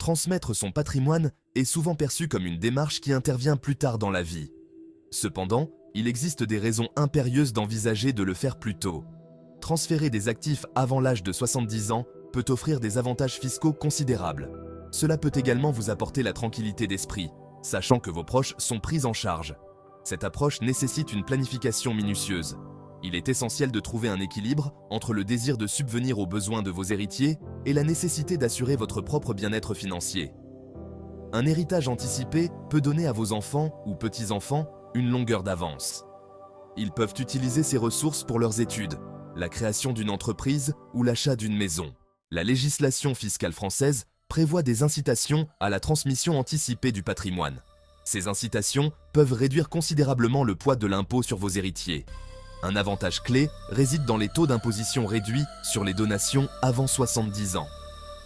Transmettre son patrimoine est souvent perçu comme une démarche qui intervient plus tard dans la vie. Cependant, il existe des raisons impérieuses d'envisager de le faire plus tôt. Transférer des actifs avant l'âge de 70 ans peut offrir des avantages fiscaux considérables. Cela peut également vous apporter la tranquillité d'esprit, sachant que vos proches sont pris en charge. Cette approche nécessite une planification minutieuse. Il est essentiel de trouver un équilibre entre le désir de subvenir aux besoins de vos héritiers et la nécessité d'assurer votre propre bien-être financier. Un héritage anticipé peut donner à vos enfants ou petits-enfants une longueur d'avance. Ils peuvent utiliser ces ressources pour leurs études, la création d'une entreprise ou l'achat d'une maison. La législation fiscale française prévoit des incitations à la transmission anticipée du patrimoine. Ces incitations peuvent réduire considérablement le poids de l'impôt sur vos héritiers. Un avantage clé réside dans les taux d'imposition réduits sur les donations avant 70 ans.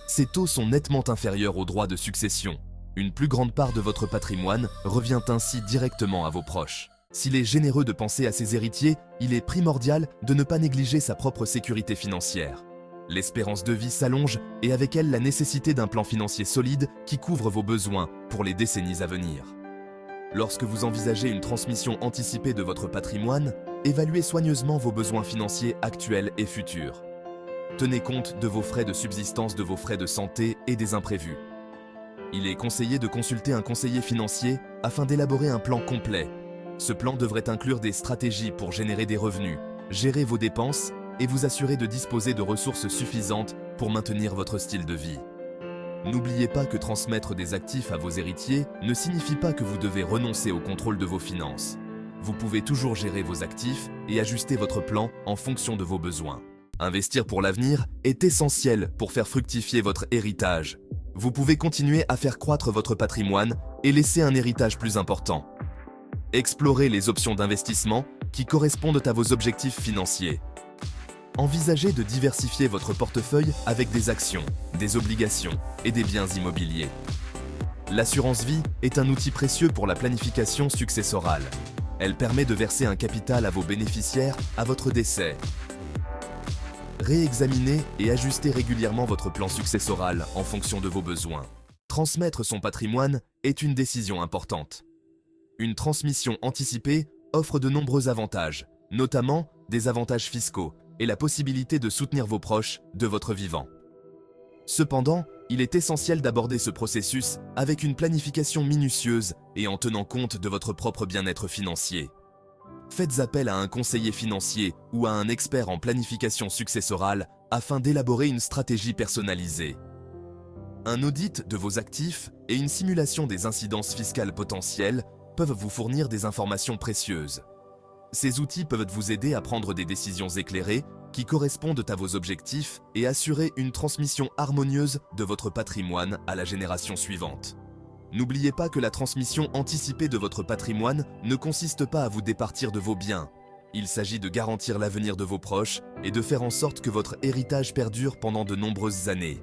Ces taux sont nettement inférieurs aux droits de succession. Une plus grande part de votre patrimoine revient ainsi directement à vos proches. S'il est généreux de penser à ses héritiers, il est primordial de ne pas négliger sa propre sécurité financière. L'espérance de vie s'allonge et avec elle la nécessité d'un plan financier solide qui couvre vos besoins pour les décennies à venir. Lorsque vous envisagez une transmission anticipée de votre patrimoine, évaluez soigneusement vos besoins financiers actuels et futurs. Tenez compte de vos frais de subsistance, de vos frais de santé et des imprévus. Il est conseillé de consulter un conseiller financier afin d'élaborer un plan complet. Ce plan devrait inclure des stratégies pour générer des revenus, gérer vos dépenses et vous assurer de disposer de ressources suffisantes pour maintenir votre style de vie. N'oubliez pas que transmettre des actifs à vos héritiers ne signifie pas que vous devez renoncer au contrôle de vos finances. Vous pouvez toujours gérer vos actifs et ajuster votre plan en fonction de vos besoins. Investir pour l'avenir est essentiel pour faire fructifier votre héritage. Vous pouvez continuer à faire croître votre patrimoine et laisser un héritage plus important. Explorez les options d'investissement qui correspondent à vos objectifs financiers. Envisagez de diversifier votre portefeuille avec des actions, des obligations et des biens immobiliers. L'assurance vie est un outil précieux pour la planification successorale. Elle permet de verser un capital à vos bénéficiaires à votre décès. Réexaminez et ajustez régulièrement votre plan successoral en fonction de vos besoins. Transmettre son patrimoine est une décision importante. Une transmission anticipée offre de nombreux avantages, notamment des avantages fiscaux et la possibilité de soutenir vos proches de votre vivant. Cependant, il est essentiel d'aborder ce processus avec une planification minutieuse et en tenant compte de votre propre bien-être financier. Faites appel à un conseiller financier ou à un expert en planification successorale afin d'élaborer une stratégie personnalisée. Un audit de vos actifs et une simulation des incidences fiscales potentielles peuvent vous fournir des informations précieuses. Ces outils peuvent vous aider à prendre des décisions éclairées qui correspondent à vos objectifs et assurer une transmission harmonieuse de votre patrimoine à la génération suivante. N'oubliez pas que la transmission anticipée de votre patrimoine ne consiste pas à vous départir de vos biens. Il s'agit de garantir l'avenir de vos proches et de faire en sorte que votre héritage perdure pendant de nombreuses années.